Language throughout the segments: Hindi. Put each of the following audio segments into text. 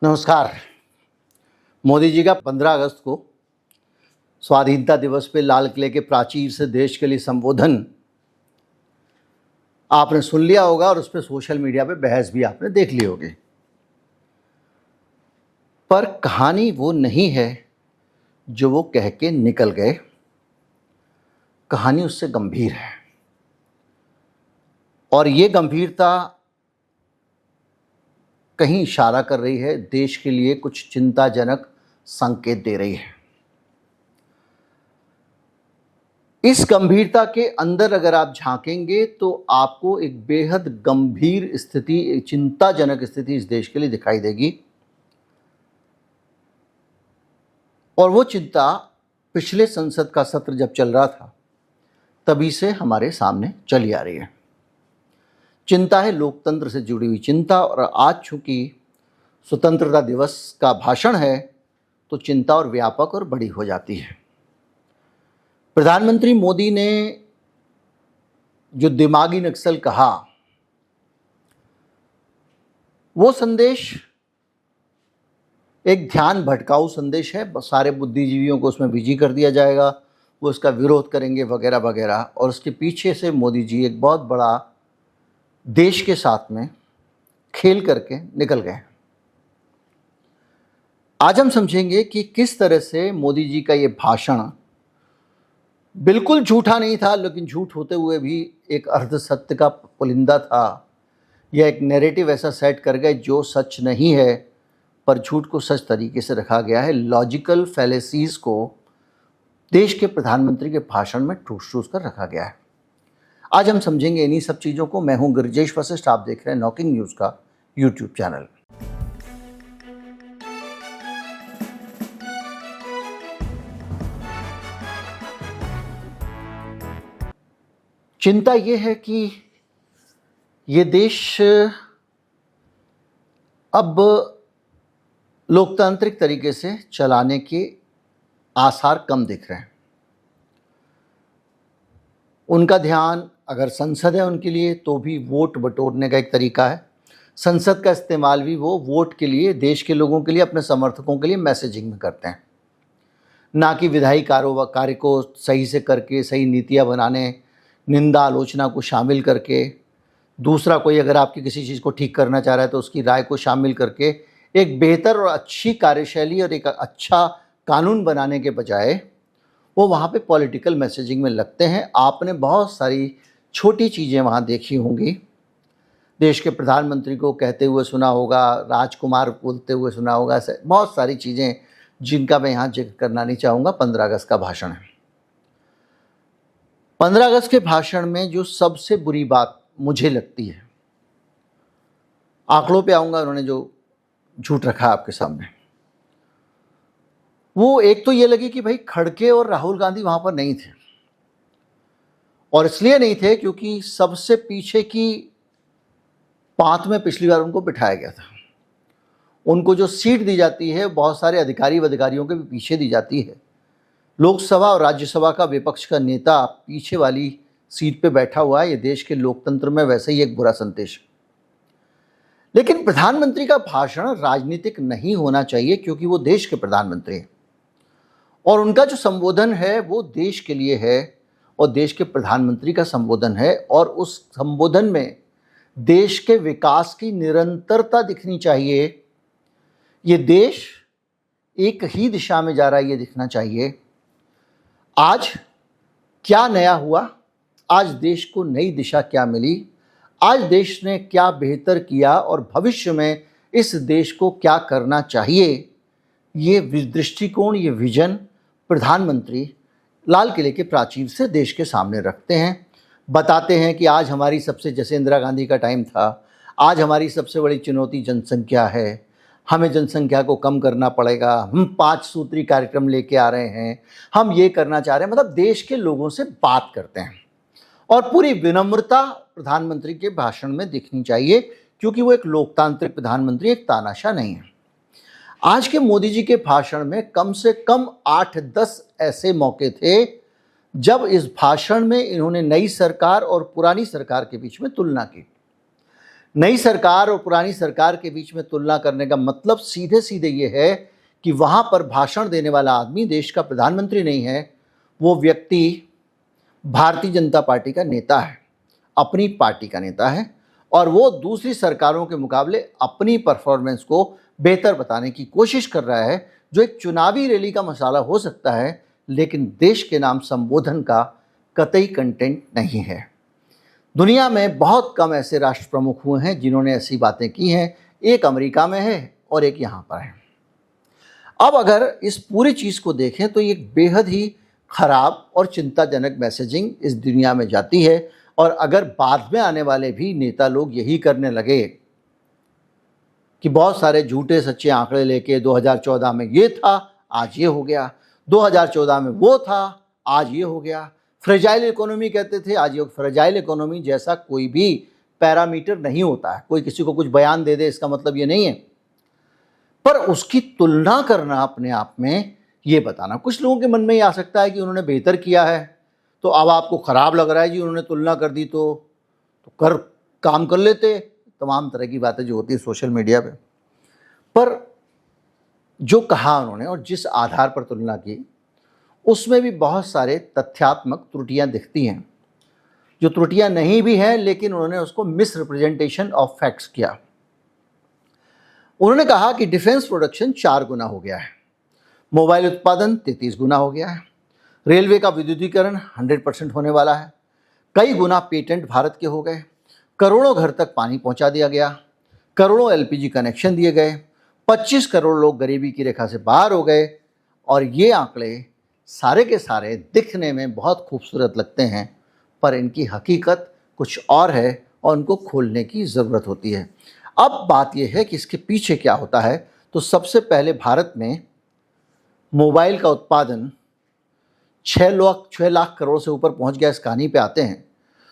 नमस्कार। मोदी जी का 15 अगस्त को स्वाधीनता दिवस पे लाल किले के प्राचीर से देश के लिए संबोधन आपने सुन लिया होगा और उस पर सोशल मीडिया पे बहस भी आपने देख ली होगी। पर कहानी वो नहीं है जो वो कह के निकल गए, कहानी उससे गंभीर है और ये गंभीरता कहीं इशारा कर रही है, देश के लिए कुछ चिंताजनक संकेत दे रही है। इस गंभीरता के अंदर अगर आप झांकेंगे तो आपको एक बेहद गंभीर स्थिति, एक चिंताजनक स्थिति इस देश के लिए दिखाई देगी। और वो चिंता पिछले संसद का सत्र जब चल रहा था तभी से हमारे सामने चली आ रही है। चिंता है लोकतंत्र से जुड़ी हुई चिंता, और आज चूंकि स्वतंत्रता दिवस का भाषण है तो चिंता और व्यापक और बड़ी हो जाती है। प्रधानमंत्री मोदी ने जो दिमागी नक्सल कहा, वो संदेश एक ध्यान भटकाऊ संदेश है। सारे बुद्धिजीवियों को उसमें बिजी कर दिया जाएगा, वो उसका विरोध करेंगे वगैरह वगैरह, और उसके पीछे से मोदी जी एक बहुत बड़ा देश के साथ में खेल करके निकल गए। आज हम समझेंगे कि किस तरह से मोदी जी का ये भाषण बिल्कुल झूठा नहीं था, लेकिन झूठ होते हुए भी एक अर्ध सत्य का पुलिंदा था। यह एक नैरेटिव ऐसा सेट कर गए जो सच नहीं है, पर झूठ को सच तरीके से रखा गया है। लॉजिकल फैलेसीज को देश के प्रधानमंत्री के भाषण में ठूस कर रखा गया है। आज हम समझेंगे इन्हीं सब चीज़ों को। मैं हूं गिरिजेश वशिष्ठ, आप देख रहे हैं नॉकिंग न्यूज़ का यूट्यूब चैनल। चिंता ये है कि ये देश अब लोकतांत्रिक तरीके से चलाने के आसार कम दिख रहे हैं। उनका ध्यान अगर संसद है उनके लिए तो भी वोट बटोरने का एक तरीका है। संसद का इस्तेमाल भी वो वोट के लिए, देश के लोगों के लिए, अपने समर्थकों के लिए मैसेजिंग में करते हैं, ना कि विधायी कार्य को सही से करके, सही नीतियाँ बनाने, निंदा आलोचना को शामिल करके, दूसरा कोई अगर आपकी किसी चीज़ को ठीक करना चाह रहा है तो उसकी राय को शामिल करके एक बेहतर और अच्छी कार्यशैली और एक अच्छा कानून बनाने के बजाय वो वहाँ पे पॉलिटिकल मैसेजिंग में लगते हैं। आपने बहुत सारी छोटी चीज़ें वहाँ देखी होंगी। देश के प्रधानमंत्री को कहते हुए सुना होगा, राजकुमार बोलते हुए सुना होगा, ऐसे बहुत सारी चीज़ें जिनका मैं यहाँ जिक्र करना नहीं चाहूँगा। 15 अगस्त का भाषण है। 15 अगस्त के भाषण में जो सबसे बुरी बात मुझे लगती है, आंकड़ों पे आऊँगा, उन्होंने जो झूठ रखा आपके सामने, वो एक तो ये लगी कि भाई खड़गे और राहुल गांधी वहाँ पर नहीं थे, और इसलिए नहीं थे क्योंकि सबसे पीछे की पांत में पिछली बार उनको बिठाया गया था। उनको जो सीट दी जाती है बहुत सारे अधिकारियों के भी पीछे दी जाती है। लोकसभा और राज्यसभा का विपक्ष का नेता पीछे वाली सीट पे बैठा हुआ है। ये देश के लोकतंत्र में वैसे ही एक बुरा संदेश है। लेकिन प्रधानमंत्री का भाषण राजनीतिक नहीं होना चाहिए क्योंकि वो देश के प्रधानमंत्री हैं और उनका जो संबोधन है वो देश के लिए है और देश के प्रधानमंत्री का संबोधन है, और उस संबोधन में देश के विकास की निरंतरता दिखनी चाहिए। ये देश एक ही दिशा में जा रहा है, ये दिखना चाहिए। आज क्या नया हुआ, आज देश को नई दिशा क्या मिली, आज देश ने क्या बेहतर किया और भविष्य में इस देश को क्या करना चाहिए, ये दृष्टिकोण, ये विजन प्रधानमंत्री लाल किले के प्राचीर से देश के सामने रखते हैं। बताते हैं कि आज हमारी सबसे, जैसे इंदिरा गांधी का टाइम था, आज हमारी सबसे बड़ी चुनौती जनसंख्या है, हमें जनसंख्या को कम करना पड़ेगा, हम 5 सूत्री कार्यक्रम लेके आ रहे हैं, हम ये करना चाह रहे हैं। मतलब देश के लोगों से बात करते हैं और पूरी विनम्रता प्रधानमंत्री के भाषण में दिखनी चाहिए क्योंकि वो एक लोकतांत्रिक प्रधानमंत्री, एक तानाशाह नहीं है। आज के मोदी जी के भाषण में कम से कम 8-10 ऐसे मौके थे जब इस भाषण में इन्होंने नई सरकार और पुरानी सरकार के बीच में तुलना की। नई सरकार और पुरानी सरकार के बीच में तुलना करने का मतलब सीधे सीधे ये है कि वहां पर भाषण देने वाला आदमी देश का प्रधानमंत्री नहीं है, वो व्यक्ति भारतीय जनता पार्टी का नेता है, अपनी पार्टी का नेता है, और वो दूसरी सरकारों के मुकाबले अपनी परफॉर्मेंस को बेहतर बताने की कोशिश कर रहा है, जो एक चुनावी रैली का मसाला हो सकता है, लेकिन देश के नाम संबोधन का कतई कंटेंट नहीं है। दुनिया में बहुत कम ऐसे राष्ट्र प्रमुख हुए हैं जिन्होंने ऐसी बातें की हैं। एक अमेरिका में है और एक यहाँ पर है। अब अगर इस पूरी चीज़ को देखें तो ये बेहद ही खराब और चिंताजनक मैसेजिंग इस दुनिया में जाती है, और अगर बाद में आने वाले भी नेता लोग यही करने लगे कि बहुत सारे झूठे सच्चे आंकड़े लेके 2014 में ये था, आज ये हो गया, 2014 में वो था, आज ये हो गया, फ्रेजाइल इकोनॉमी कहते थे, आज ये, फ्रेजाइल इकोनॉमी जैसा कोई भी पैरामीटर नहीं होता है। कोई किसी को कुछ बयान दे दे इसका मतलब ये नहीं है, पर उसकी तुलना करना अपने आप में ये बताना। कुछ लोगों के मन में ये आ सकता है कि उन्होंने बेहतर किया है, तो अब आपको ख़राब लग रहा है जी उन्होंने तुलना कर दी, तो कर काम कर लेते, तमाम तरह की बातें जो होती है सोशल मीडिया पे। पर जो कहा उन्होंने और जिस आधार पर तुलना की, उसमें भी बहुत सारे तथ्यात्मक त्रुटियां दिखती हैं, जो त्रुटियां नहीं भी हैं, लेकिन उन्होंने उसको मिस रिप्रेजेंटेशन ऑफ फैक्ट्स किया। उन्होंने कहा कि डिफेंस प्रोडक्शन 4 गुना हो गया है, मोबाइल उत्पादन 33 गुना हो गया है, रेलवे का विद्युतीकरण 100% होने वाला है, कई गुना पेटेंट भारत के हो गए, करोड़ों घर तक पानी पहुंचा दिया गया, करोड़ों एलपीजी कनेक्शन दिए गए, 25 करोड़ लोग गरीबी की रेखा से बाहर हो गए। और ये आंकड़े सारे के सारे दिखने में बहुत खूबसूरत लगते हैं, पर इनकी हकीकत कुछ और है और उनको खोलने की ज़रूरत होती है। अब बात यह है कि इसके पीछे क्या होता है। तो सबसे पहले भारत में मोबाइल का उत्पादन 6 लाख करोड़ से ऊपर पहुंच गया। इस कहानी पे आते हैं।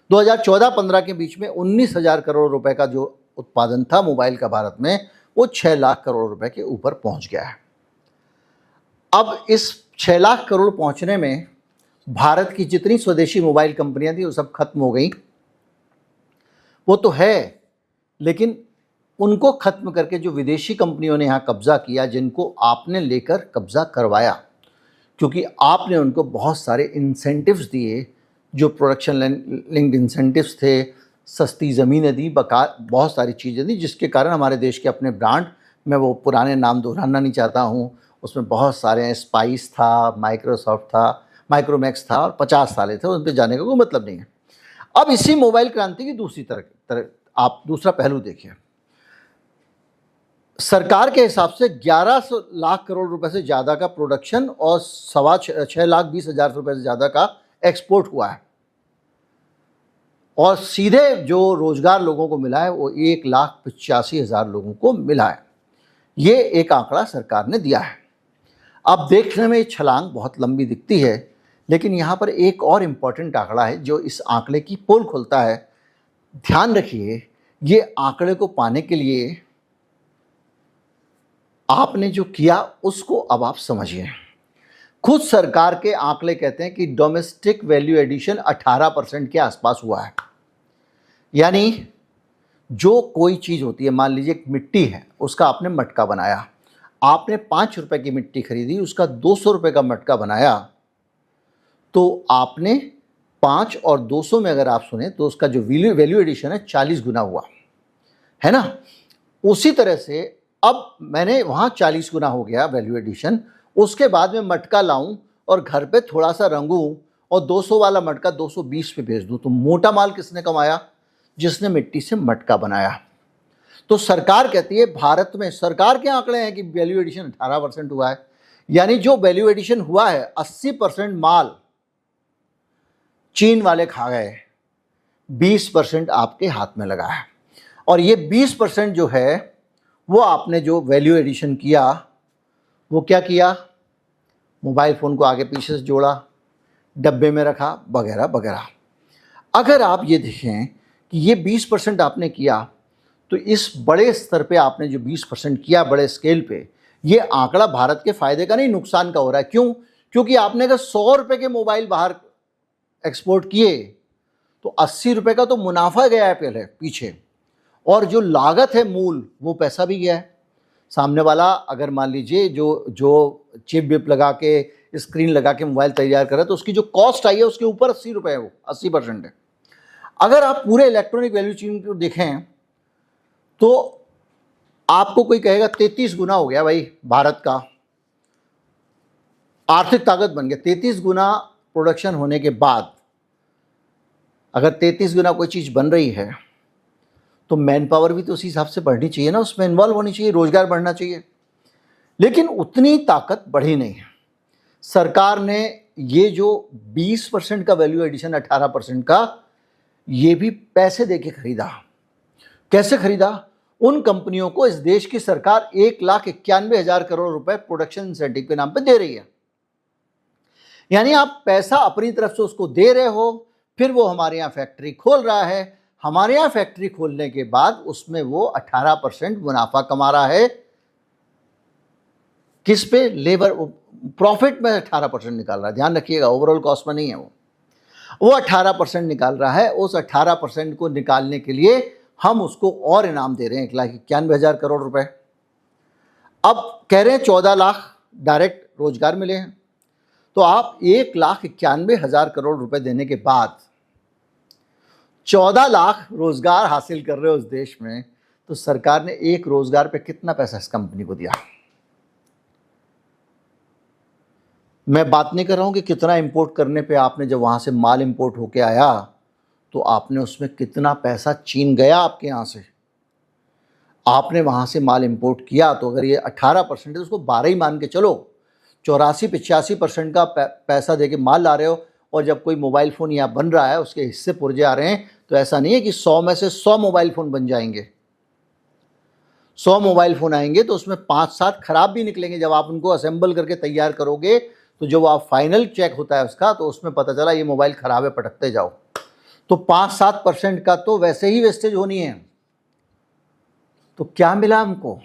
2014-15 के बीच में 19,000 करोड़ रुपए का जो उत्पादन था मोबाइल का भारत में, वो 6 लाख करोड़ रुपए के ऊपर पहुंच गया है। अब इस 6 लाख करोड़ पहुंचने में भारत की जितनी स्वदेशी मोबाइल कंपनियां थी वो सब खत्म हो गई। वो तो है, लेकिन उनको खत्म करके जो विदेशी कंपनियों ने यहाँ कब्जा किया, जिनको आपने लेकर कब्जा करवाया, क्योंकि आपने उनको बहुत सारे इंसेंटिव्स दिए, जो प्रोडक्शन लिंक्ड इंसेंटिव्स थे, सस्ती ज़मीनें दी, बहुत सारी चीज़ें दी, जिसके कारण हमारे देश के अपने ब्रांड, मैं वो पुराने नाम दोहराना नहीं चाहता हूँ, उसमें बहुत सारे हैं, स्पाइस था, माइक्रोसॉफ्ट था, माइक्रोमैक्स था, और 50 साले थे, उन पर जाने का कोई मतलब नहीं है। अब इसी मोबाइल क्रांति की दूसरी तरह आप दूसरा पहलू देखिए। सरकार के हिसाब से 11 लाख करोड़ रुपए से ज़्यादा का प्रोडक्शन और 6,20,000 रुपए से ज़्यादा का एक्सपोर्ट हुआ है, और सीधे जो रोजगार लोगों को मिला है वो 1,85,000 लोगों को मिला है। ये एक आंकड़ा सरकार ने दिया है। अब देखने में छलांग बहुत लंबी दिखती है, लेकिन यहाँ पर एक और इम्पॉर्टेंट आंकड़ा है जो इस आंकड़े की पोल खोलता है। ध्यान रखिए, ये आंकड़े को पाने के लिए आपने जो किया उसको अब आप समझिए। खुद सरकार के आंकड़े कहते हैं कि डोमेस्टिक वैल्यू एडिशन 18% के आसपास हुआ है। यानी जो कोई चीज़ होती है, मान लीजिए एक मिट्टी है, उसका आपने मटका बनाया, आपने 5 रुपए की मिट्टी खरीदी, उसका 200 रुपए का मटका बनाया, तो आपने 5 और 200 में अगर आप सुने तो उसका जो वैल्यू एडिशन है 40 गुना हुआ है ना। उसी तरह से अब मैंने वहाँ 40 गुना हो गया वैल्यू एडिशन, उसके बाद में मटका लाऊं और घर पे थोड़ा सा रंगूं और 200 वाला मटका 220 पे बेच दूं, तो मोटा माल किसने कमाया? जिसने मिट्टी से मटका बनाया। तो सरकार कहती है, भारत में सरकार के आंकड़े हैं कि वैल्यू एडिशन 18% हुआ है। यानी जो वैल्यू एडिशन हुआ है 80% माल चीन वाले खा गए, 20% आपके हाथ में लगा है। और ये 20% जो है वो आपने जो वैल्यू एडिशन किया वो क्या किया? मोबाइल फ़ोन को आगे पीछे से जोड़ा, डब्बे में रखा, वगैरह वगैरह। अगर आप ये देखें कि ये 20% आपने किया, तो इस बड़े स्तर पे आपने जो 20% किया बड़े स्केल पे, ये आंकड़ा भारत के फ़ायदे का नहीं नुकसान का हो रहा है। क्यों? क्योंकि आपने अगर 100 रुपये के मोबाइल बाहर एक्सपोर्ट किए तो 80 रुपये का तो मुनाफा गया है पहले पीछे, और जो लागत है मूल, वो पैसा भी गया है। सामने वाला अगर मान लीजिए जो चिप विप लगा के स्क्रीन लगा के मोबाइल तैयार कर रहा है तो उसकी जो कॉस्ट आई है उसके ऊपर 80 रुपये है, वो 80% है। अगर आप पूरे इलेक्ट्रॉनिक वैल्यू चेन को देखें तो आपको कोई कहेगा 33 गुना हो गया भाई, भारत का आर्थिक ताकत बन गया। 33 गुना प्रोडक्शन होने के बाद अगर 33 गुना कोई चीज़ बन रही है तो मैन पावर भी तो उसी हिसाब से बढ़नी चाहिए ना, उसमें इन्वॉल्व होनी चाहिए, रोजगार बढ़ना चाहिए। लेकिन उतनी ताकत बढ़ी नहीं है। सरकार ने ये जो 20% का वैल्यू एडिशन 18% का, ये भी पैसे देके खरीदा। कैसे खरीदा? उन कंपनियों को इस देश की सरकार 1,91,000 करोड़ रुपए प्रोडक्शन इंसेंटिव के नाम पे दे रही है। यानी आप पैसा अपनी तरफ से उसको दे रहे हो, फिर वो हमारे यहाँ फैक्ट्री खोल रहा है, हमारे यहाँ फैक्ट्री खोलने के बाद उसमें वो 18% मुनाफा कमा रहा है। किस पे? लेबर प्रॉफिट में 18% निकाल रहा है। ध्यान रखिएगा, ओवरऑल कॉस्ट में नहीं है वो 18% निकाल रहा है। उस 18% को निकालने के लिए हम उसको और इनाम दे रहे हैं 1,91,000 करोड़ रुपए। अब कह रहे हैं 14 लाख डायरेक्ट रोजगार मिले हैं। तो आप 1,91,000 करोड़ रुपए देने के बाद 14 लाख रोजगार हासिल कर रहे हो उस देश में, तो सरकार ने एक रोजगार पे कितना पैसा इस कंपनी को दिया? मैं बात नहीं कर रहा हूं कि कितना इंपोर्ट करने पे आपने, जब वहां से माल इंपोर्ट होके आया तो आपने उसमें कितना पैसा चीन गया आपके यहां से। आपने वहां से माल इंपोर्ट किया तो अगर ये 18% है तो उसको 12 ही मान के चलो। 84-85% का पैसा देके माल ला रहे हो, और जब कोई मोबाइल फ़ोन यहाँ बन रहा है उसके हिस्से पुर्जे आ रहे हैं, तो ऐसा नहीं है कि 100 में से 100 मोबाइल फ़ोन बन जाएंगे। 100 मोबाइल फ़ोन आएंगे तो उसमें 5-7 खराब भी निकलेंगे। जब आप उनको असेंबल करके तैयार करोगे तो जब आप फाइनल चेक होता है उसका, तो उसमें पता चला ये मोबाइल ख़राब है, पटकते जाओ। तो 5-7% का तो वैसे ही वेस्टेज होनी है। तो क्या मिला हमको?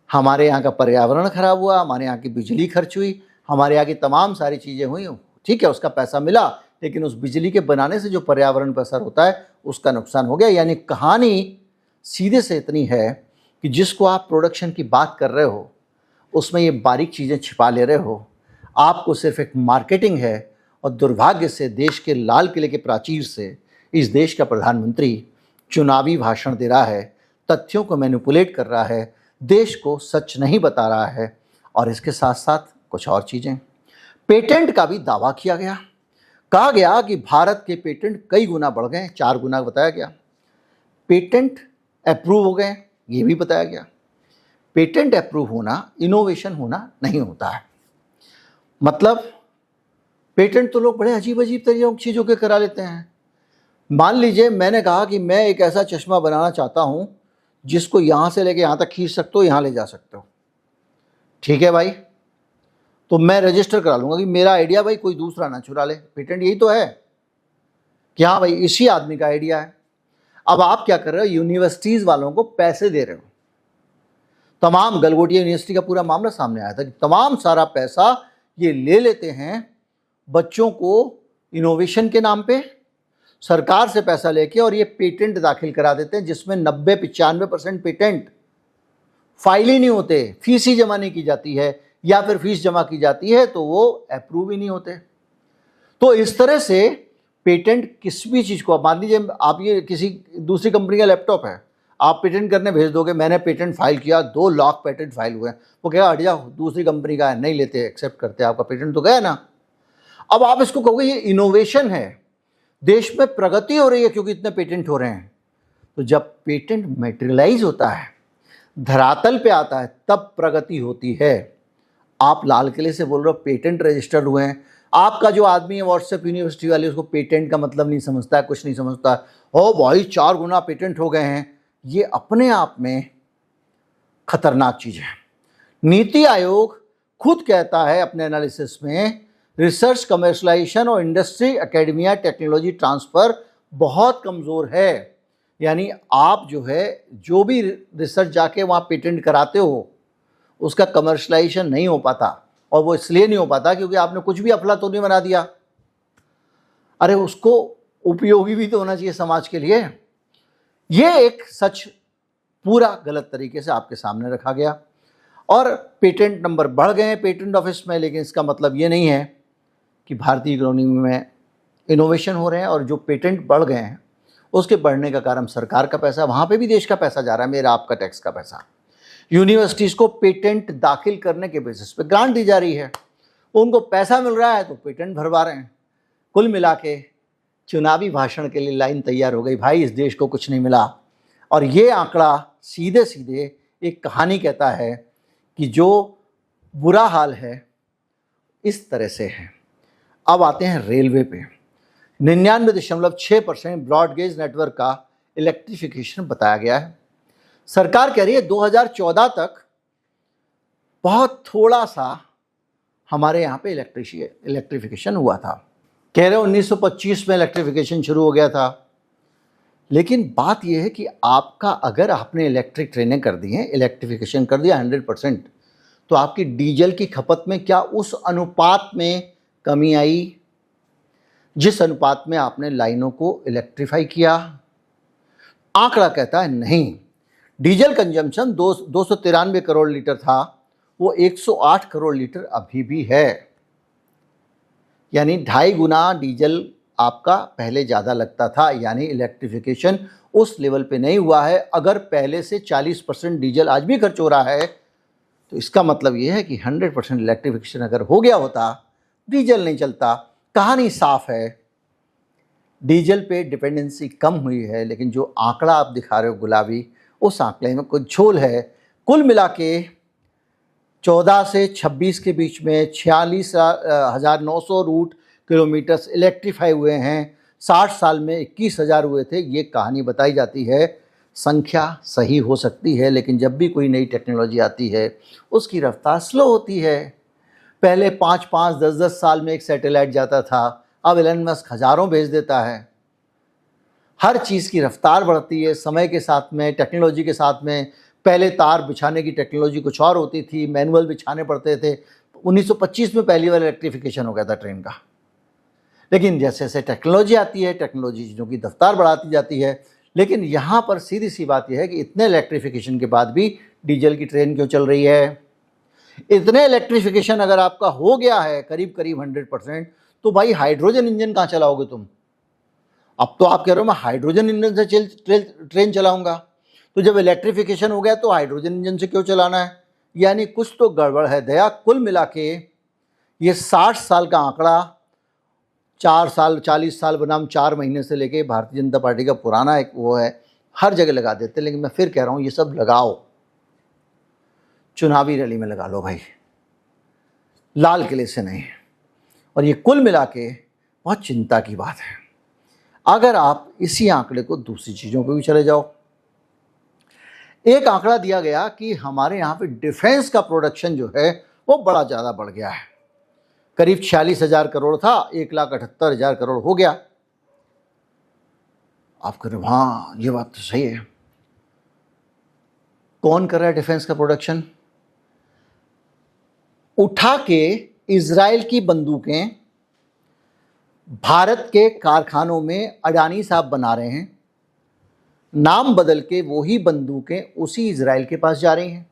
हमारे यहाँ का पर्यावरण खराब हुआ, हमारे यहाँ की बिजली खर्च हुई, हमारे यहाँ की तमाम सारी चीज़ें हुई। ठीक है, उसका पैसा मिला, लेकिन उस बिजली के बनाने से जो पर्यावरण पर असर होता है उसका नुकसान हो गया। यानी कहानी सीधे से इतनी है कि जिसको आप प्रोडक्शन की बात कर रहे हो उसमें ये बारीक चीज़ें छिपा ले रहे हो। आपको सिर्फ एक मार्केटिंग है, और दुर्भाग्य से देश के लाल किले के प्राचीर से इस देश का प्रधानमंत्री चुनावी भाषण दे रहा है, तथ्यों को मैनिपुलेट कर रहा है, देश को सच नहीं बता रहा है। और इसके साथ साथ कुछ और चीज़ें, पेटेंट का भी दावा किया गया। कहा गया कि भारत के पेटेंट कई गुना बढ़ गए, 4 गुना बताया गया। पेटेंट अप्रूव हो गए, ये भी बताया गया। पेटेंट अप्रूव होना इनोवेशन होना नहीं होता है। मतलब पेटेंट तो लोग बड़े अजीब अजीब तरीकों की चीज़ों के करा लेते हैं। मान लीजिए मैंने कहा कि मैं एक ऐसा चश्मा बनाना चाहता हूँ जिसको यहाँ से लेके यहाँ तक खींच सकते हो, यहाँ ले जा सकते हो। ठीक है भाई, तो मैं रजिस्टर करा लूँगा कि मेरा आइडिया भाई कोई दूसरा ना चुरा ले। पेटेंट यही तो है कि हाँ भाई इसी आदमी का आइडिया है। अब आप क्या कर रहे हो? यूनिवर्सिटीज़ वालों को पैसे दे रहे हो। तमाम गलगोटिया यूनिवर्सिटी का पूरा मामला सामने आया था कि तमाम सारा पैसा ये ले लेते हैं बच्चों को इनोवेशन के नाम पे, सरकार से पैसा लेके, और ये पेटेंट दाखिल करा देते हैं जिसमें 90-95% पेटेंट फाइल ही नहीं होते, फीस ही जमा नहीं की जाती है, या फिर फीस जमा की जाती है तो वो अप्रूव ही नहीं होते। तो इस तरह से पेटेंट किस भी चीज़ को, मान लीजिए आप ये किसी दूसरी कंपनी का लैपटॉप है, आप पेटेंट करने भेज दोगे, मैंने पेटेंट फाइल किया, 2 लाख पेटेंट फाइल हुए, वो कहेगा हट जाओ, दूसरी कंपनी का है, नहीं लेते, एक्सेप्ट करते, आपका पेटेंट तो गया ना। अब आप इसको कहोगे ये इनोवेशन है, देश में प्रगति हो रही है क्योंकि इतने पेटेंट हो रहे हैं। तो जब पेटेंट मैटेरियलाइज होता है, धरातल पे आता है, तब प्रगति होती है। आप लाल किले से बोल रहे हो पेटेंट रजिस्टर्ड हुए हैं, आपका जो आदमी है व्हाट्सएप यूनिवर्सिटी वाले उसको पेटेंट का मतलब नहीं समझता है, कुछ नहीं समझता है, ओ भाई 4 गुना पेटेंट हो गए हैं। ये अपने आप में खतरनाक चीज़ है। नीति आयोग खुद कहता है अपने एनालिसिस में, रिसर्च कमर्शलाइजेशन और इंडस्ट्री एकेडमिया टेक्नोलॉजी ट्रांसफ़र बहुत कमज़ोर है। यानी आप जो है जो भी रिसर्च जाके वहाँ पेटेंट कराते हो उसका कमर्शलाइजेशन नहीं हो पाता, और वो इसलिए नहीं हो पाता क्योंकि आपने कुछ भी अफलातूनी बना दिया। अरे उसको उपयोगी भी तो होना चाहिए समाज के लिए। ये एक सच पूरा गलत तरीके से आपके सामने रखा गया और पेटेंट नंबर बढ़ गए हैं पेटेंट ऑफिस में, लेकिन इसका मतलब ये नहीं है कि भारतीय इकोनॉमी में इनोवेशन हो रहे हैं। और जो पेटेंट बढ़ गए हैं उसके बढ़ने का कारण सरकार का पैसा, वहाँ पे भी देश का पैसा जा रहा है, मेरा आपका टैक्स का पैसा। यूनिवर्सिटीज़ को पेटेंट दाखिल करने के बेसिस पे ग्रांट दी जा रही है, उनको पैसा मिल रहा है तो पेटेंट भरवा रहे हैं। कुल मिला के चुनावी भाषण के लिए लाइन तैयार हो गई, भाई इस देश को कुछ नहीं मिला। और ये आंकड़ा सीधे सीधे एक कहानी कहता है कि जो बुरा हाल है इस तरह से है। अब आते हैं रेलवे पे। 99.6% ब्रॉडगेज नेटवर्क का इलेक्ट्रिफिकेशन बताया गया है। सरकार कह रही है 2014 तक बहुत थोड़ा सा हमारे यहाँ पे इलेक्ट्रिफिकेशन हुआ था। कह रहे 1925 में इलेक्ट्रिफिकेशन शुरू हो गया था। लेकिन बात यह है कि आपका अगर आपने इलेक्ट्रिक ट्रेनें कर दी हैं, इलेक्ट्रिफिकेशन कर दिया 100%, तो आपकी डीजल की खपत में क्या उस अनुपात में कमी आई जिस अनुपात में आपने लाइनों को इलेक्ट्रीफाई किया? आंकड़ा कहता है नहीं। डीजल कंजम्पशन 293 करोड़ लीटर था, वो 108 करोड़ लीटर अभी भी है, यानी 2.5 गुना डीजल आपका पहले ज़्यादा लगता था। यानी इलेक्ट्रिफिकेशन उस लेवल पे नहीं हुआ है। अगर पहले से 40% डीजल आज भी खर्च हो रहा है तो इसका मतलब ये है कि 100% इलेक्ट्रिफिकेशन अगर हो गया होता, डीजल नहीं चलता। कहानी साफ है, डीजल पे डिपेंडेंसी कम हुई है, लेकिन जो आंकड़ा आप दिखा रहे हो गुलाबी, उस आंकड़े में कुछ झोल है। कुल मिला के 14 से 26 के बीच में 46,900 रूट किलोमीटर्स इलेक्ट्रीफाई हुए हैं। 60 साल में 21,000 हुए थे। ये कहानी बताई जाती है। संख्या सही हो सकती है, लेकिन जब भी कोई नई टेक्नोलॉजी आती है उसकी रफ्तार स्लो होती है। पहले 5-5, 10-10 साल में एक सैटेलाइट जाता था, अब एलन मस्क हज़ारों भेज देता है। हर चीज़ की रफ्तार बढ़ती है समय के साथ में, टेक्नोलॉजी के साथ में। पहले तार बिछाने की टेक्नोलॉजी कुछ और होती थी, मैनुअल बिछाने पड़ते थे। 1925 में पहली बार इलेक्ट्रिफिकेशन हो गया था ट्रेन का। लेकिन जैसे जैसे टेक्नोलॉजी आती है, टेक्नोलॉजी चीज़ों की रफ्तार बढ़ाती जाती है। लेकिन यहाँ पर सीधी सी बात यह है कि इतने इलेक्ट्रिफिकेशन के बाद भी डीजल की ट्रेन क्यों चल रही है? इतने इलेक्ट्रिफिकेशन अगर आपका हो गया है करीब करीब 100%, तो भाई हाइड्रोजन इंजन कहाँ चलाओगे तुम? अब तो आप कह रहे हो मैं हाइड्रोजन इंजन से ट्रेन चलाऊंगा। तो जब इलेक्ट्रिफिकेशन हो गया तो हाइड्रोजन इंजन से क्यों चलाना है? यानी कुछ तो गड़बड़ है दया। कुल मिला के ये 60 साल का आंकड़ा 4 साल 40 साल बनाम 4 महीने से लेके भारतीय जनता पार्टी का पुराना एक वो है, हर जगह लगा देते। लेकिन मैं फिर कह रहा हूँ ये सब लगाओ, चुनावी रैली में लगा लो भाई, लाल किले से नहीं। और ये कुल मिला के बहुत चिंता की बात है। अगर आप इसी आंकड़े को दूसरी चीज़ों पे भी चले जाओ, एक आंकड़ा दिया गया कि हमारे यहाँ पे डिफेंस का प्रोडक्शन जो है वो बड़ा ज़्यादा बढ़ गया है। करीब 46,000 करोड़ था, 1,78,000 करोड़ हो गया। आप कह रहे हो हाँ ये बात तो सही है। कौन कर रहा है डिफेंस का प्रोडक्शन? उठा के इजराइल की बंदूकें भारत के कारखानों में अडानी साहब बना रहे हैं, नाम बदल के वही बंदूकें उसी इजराइल के पास जा रही हैं।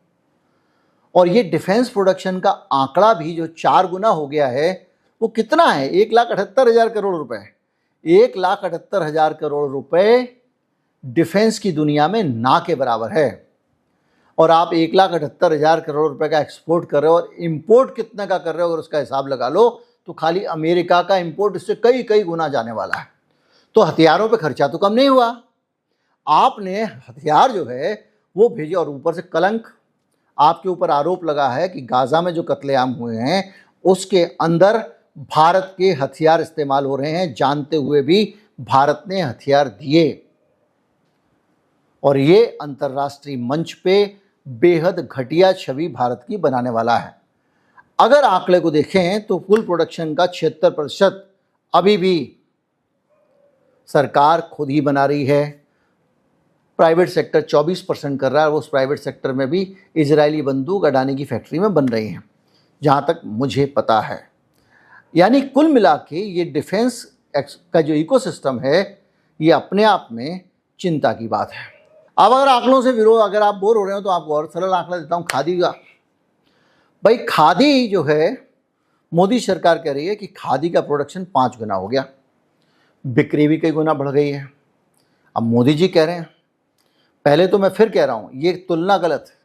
और ये डिफेंस प्रोडक्शन का आंकड़ा भी जो 4 गुना हो गया है, वो कितना है? 1,78,000 करोड़ रुपए। 1,78,000 करोड़ रुपए डिफेंस की दुनिया में ना के बराबर है। और आप 1,78,000 करोड़ रुपए का एक्सपोर्ट कर रहे हो और इंपोर्ट कितने का कर रहे हो, अगर उसका हिसाब लगा लो तो खाली अमेरिका का इंपोर्ट इससे कई कई गुना जाने वाला है। तो हथियारों पे खर्चा तो कम नहीं हुआ। आपने हथियार जो है वो भेजे और ऊपर से कलंक, आपके ऊपर आरोप लगा है कि गाजा में जो कत्लेआम हुए हैं उसके अंदर भारत के हथियार इस्तेमाल हो रहे हैं, जानते हुए भी भारत ने हथियार दिए। और ये अंतर्राष्ट्रीय मंच पे बेहद घटिया छवि भारत की बनाने वाला है। अगर आंकड़े को देखें तो कुल प्रोडक्शन का 76% अभी भी सरकार खुद ही बना रही है। प्राइवेट सेक्टर 24% कर रहा है। उस प्राइवेट सेक्टर में भी इजरायली बंदूक अडानी की फैक्ट्री में बन रही हैं, जहाँ तक मुझे पता है। यानी कुल मिला के ये डिफेंस का जो इकोसिस्टम है ये अपने आप में चिंता की बात है। अब अगर आंकड़ों से विरोध, अगर आप बोर हो रहे हो तो आपको और सरल आंकड़ा देता हूं खादी का। भाई खादी जो है, मोदी सरकार कह रही है कि खादी का प्रोडक्शन 5 गुना हो गया, बिक्री भी कई गुना बढ़ गई है। अब मोदी जी कह रहे हैं, पहले तो मैं फिर कह रहा हूं, ये तुलना गलत है।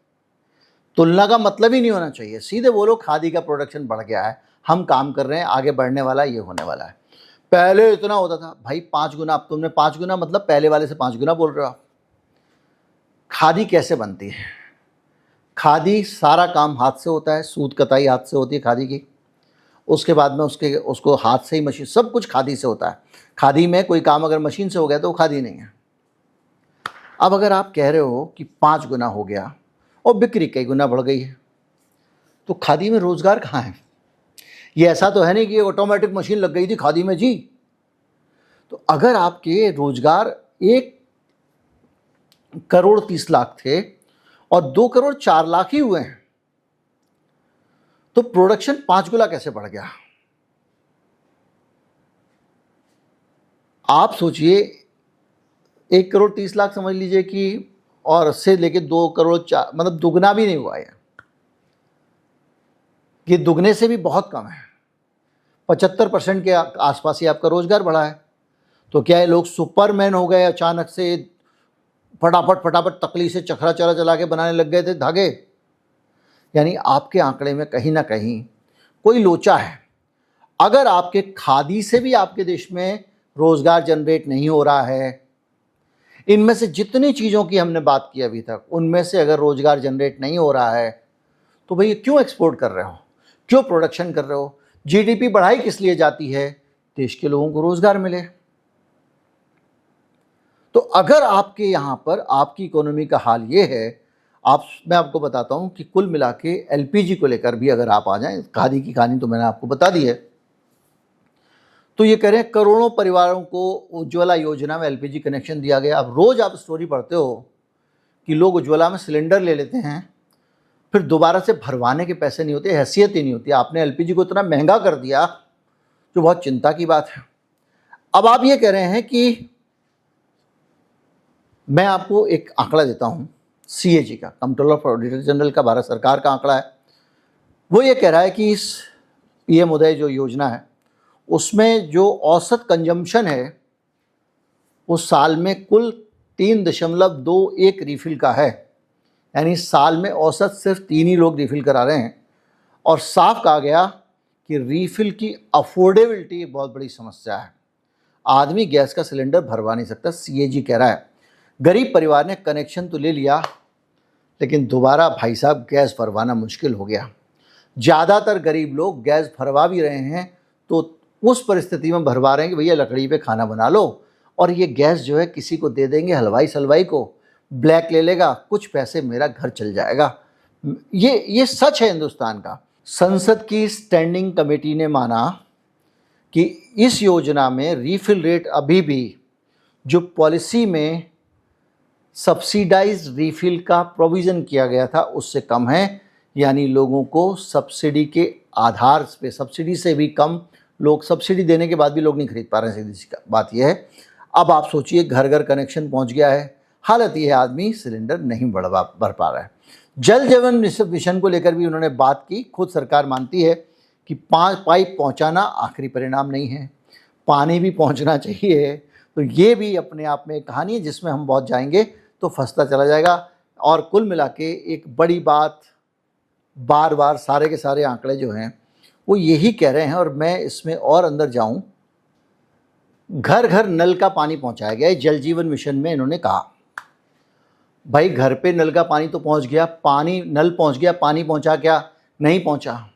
तुलना का मतलब ही नहीं होना चाहिए, सीधे बोलो खादी का प्रोडक्शन बढ़ गया है, हम काम कर रहे हैं, आगे बढ़ने वाला है, ये होने वाला है। पहले इतना होता था भाई 5 गुना, अब तुमने 5 गुना मतलब पहले वाले से 5 गुना बोल रहे हो आप। खादी कैसे बनती है? खादी सारा काम हाथ से होता है, सूत कताई हाथ से होती है खादी की, उसके बाद में उसको हाथ से ही मशीन, सब कुछ खादी से होता है। खादी में कोई काम अगर मशीन से हो गया तो वो खादी नहीं है। अब अगर आप कह रहे हो कि 5 गुना हो गया और बिक्री कई गुना बढ़ गई है, तो खादी में रोजगार कहाँ है? ये ऐसा तो है नहीं कि ऑटोमेटिक मशीन लग गई थी खादी में जी। तो अगर आपके रोजगार 1,30,00,000 थे और 2,04,00,000 ही हुए हैं, तो प्रोडक्शन 5 गुना कैसे बढ़ गया? आप सोचिए, 1,30,00,000 समझ लीजिए कि, और से लेके 2,04,00,000, मतलब दुगना भी नहीं हुआ है। ये दुगने से भी बहुत कम है। 75% के आसपास ही आपका रोजगार बढ़ा है। तो क्या है, लोग सुपरमैन हो गए अचानक से, फटाफट फटाफट तकली से चखरा चला चला के बनाने लग गए थे धागे? यानी आपके आंकड़े में कहीं ना कहीं कोई लोचा है। अगर आपके खादी से भी आपके देश में रोजगार जनरेट नहीं हो रहा है, इनमें से जितनी चीज़ों की हमने बात की अभी तक, उनमें से अगर रोजगार जनरेट नहीं हो रहा है, तो भैया क्यों एक्सपोर्ट कर रहे हो, क्यों प्रोडक्शन कर रहे हो? जीडीपी बढ़ाई किस लिए जाती है? देश के लोगों को रोजगार मिले। तो अगर आपके यहाँ पर आपकी इकोनॉमी का हाल ये है, मैं आपको बताता हूँ कि कुल मिला के एलपीजी को लेकर भी अगर आप आ जाएं, खादी की कहानी तो मैंने आपको बता दी है, तो ये कह रहे हैं करोड़ों परिवारों को उज्ज्वला योजना में एलपीजी कनेक्शन दिया गया। अब रोज आप स्टोरी पढ़ते हो कि लोग उज्ज्वला में सिलेंडर ले लेते हैं, फिर दोबारा से भरवाने के पैसे नहीं होते, हैसियत ही नहीं होती। आपने एलपीजी को इतना महंगा कर दिया, जो बहुत चिंता की बात है। अब आप ये कह रहे हैं कि, मैं आपको एक आंकड़ा देता हूं सीएजी का, कंट्रोलर फॉर ऑडिटर जनरल का, भारत सरकार का आंकड़ा है। वो ये कह रहा है कि इस पीएम उदय जो योजना है, उसमें जो औसत कंजम्पशन है वो साल में कुल 3.21 रिफिल का है। यानी साल में औसत सिर्फ 3 ही लोग रिफिल करा रहे हैं। और साफ कहा गया कि रिफिल की अफोर्डेबिलिटी बहुत बड़ी समस्या है। आदमी गैस का सिलेंडर भरवा नहीं सकता, सीएजी कह रहा है। गरीब परिवार ने कनेक्शन तो ले लिया, लेकिन दोबारा भाई साहब गैस भरवाना मुश्किल हो गया। ज़्यादातर गरीब लोग गैस भरवा भी रहे हैं तो उस परिस्थिति में भरवा रहे हैं कि भैया लकड़ी पे खाना बना लो, और ये गैस जो है किसी को दे देंगे, हलवाई सलवाई को, ब्लैक ले लेगा, कुछ पैसे मेरा घर चल जाएगा। ये सच है हिंदुस्तान का। संसद की स्टैंडिंग कमेटी ने माना कि इस योजना में रीफिल रेट अभी भी जो पॉलिसी में सब्सिडाइज्ड रीफिल का प्रोविज़न किया गया था उससे कम है। यानी लोगों को सब्सिडी के आधार पे, सब्सिडी से भी कम, लोग सब्सिडी देने के बाद भी लोग नहीं खरीद पा रहे हैं। सीधी सी बात यह है। अब आप सोचिए, घर घर कनेक्शन पहुंच गया है, हालत यह है आदमी सिलेंडर नहीं भर पा रहा है। जल जीवन मिशन को लेकर भी उन्होंने बात की। खुद सरकार मानती है कि पाइप पहुंचाना आखिरी परिणाम नहीं है, पानी भी पहुंचना चाहिए। तो ये भी अपने आप में एक कहानी है जिसमें हम बहुत जाएंगे तो फंसता चला जाएगा। और कुल मिला के एक बड़ी बात, बार बार सारे के सारे आंकड़े जो हैं वो यही कह रहे हैं, और मैं इसमें और अंदर जाऊं, घर घर नल का पानी पहुंचाया गया है। जल जीवन मिशन में इन्होंने कहा भाई घर पे नल का पानी तो पहुंच गया, पानी नल पहुंच गया, पानी पहुंचा क्या? नहीं पहुंचा।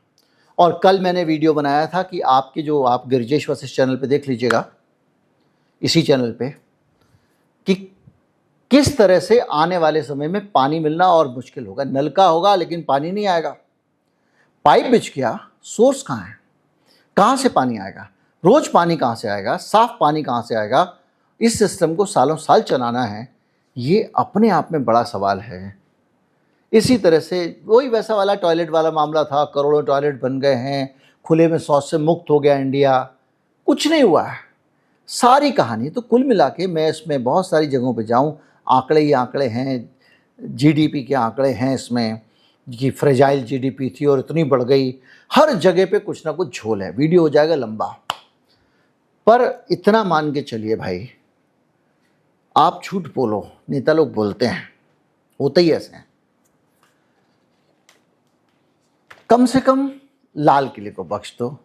और कल मैंने वीडियो बनाया था कि आपके जो, आप गिरिजेश वशिष्ठ चैनल पे देख लीजिएगा, इसी चैनल पे, कि किस तरह से आने वाले समय में पानी मिलना और मुश्किल होगा। नल का होगा लेकिन पानी नहीं आएगा। पाइप बिछ गया, सोर्स कहाँ है, कहाँ से पानी आएगा, रोज पानी कहाँ से आएगा, साफ पानी कहाँ से आएगा? इस सिस्टम को सालों साल चलाना है, ये अपने आप में बड़ा सवाल है। इसी तरह से वही वैसा वाला टॉयलेट वाला मामला था, करोड़ों टॉयलेट बन गए हैं, खुले में शौच से मुक्त हो गया इंडिया, कुछ नहीं हुआ है। सारी कहानी। तो कुल मिला के मैं इसमें बहुत सारी जगहों पे जाऊं, आंकड़े ही आंकड़े हैं, जीडीपी के आंकड़े हैं इसमें कि फ्रेजाइल जीडीपी थी और इतनी बढ़ गई। हर जगह पे कुछ ना कुछ झोल है, वीडियो हो जाएगा लंबा। पर इतना मान के चलिए भाई, आप झूठ बोलो, नेता लोग बोलते हैं, होते ही ऐसे हैं। कम से कम लाल किले को बख्श दो,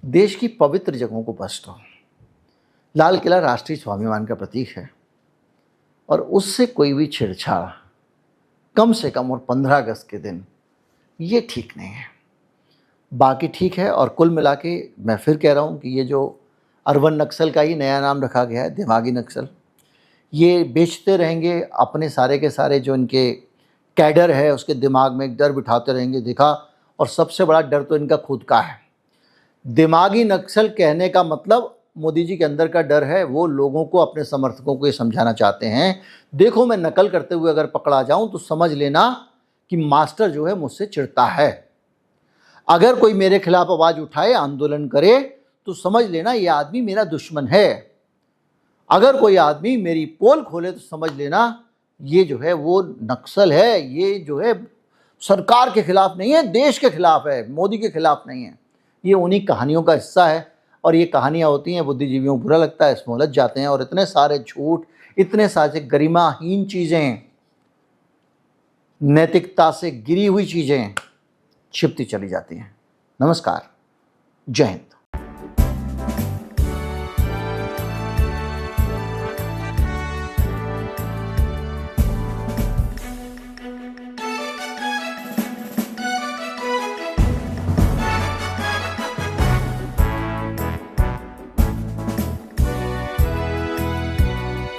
देश की पवित्र जगहों को बख्श दो। लाल किला राष्ट्रीय स्वाभिमान का प्रतीक है और उससे कोई भी छेड़छाड़ कम से कम और 15 अगस्त के दिन ये ठीक नहीं है। बाकी ठीक है। और कुल मिला के मैं फिर कह रहा हूँ कि ये जो अर्बन नक्सल का ही नया नाम रखा गया है, दिमागी नक्सल, ये बेचते रहेंगे अपने सारे के सारे जो इनके कैडर है उसके दिमाग में एक डर बिठाते रहेंगे, देखा। और सबसे बड़ा डर तो इनका खुद का है। दिमागी नक्सल कहने का मतलब मोदी जी के अंदर का डर है। वो लोगों को, अपने समर्थकों को ये समझाना चाहते हैं, देखो मैं नकल करते हुए अगर पकड़ा जाऊं तो समझ लेना कि मास्टर जो है मुझसे चिढ़ता है। अगर कोई मेरे खिलाफ आवाज उठाए, आंदोलन करे, तो समझ लेना ये आदमी मेरा दुश्मन है। अगर कोई आदमी मेरी पोल खोले तो समझ लेना ये जो है वो नक्सल है। ये जो है सरकार के खिलाफ नहीं है, देश के खिलाफ है, मोदी के खिलाफ नहीं है। ये उन्हीं कहानियों का हिस्सा है। और ये कहानियाँ होती हैं, बुद्धिजीवियों को बुरा लगता है, इसमें उलझ जाते हैं और इतने सारे झूठ, इतने सारे गरिमाहीन चीज़ें, नैतिकता से गिरी हुई चीज़ें छिपती चली जाती हैं। नमस्कार, जय हिंद।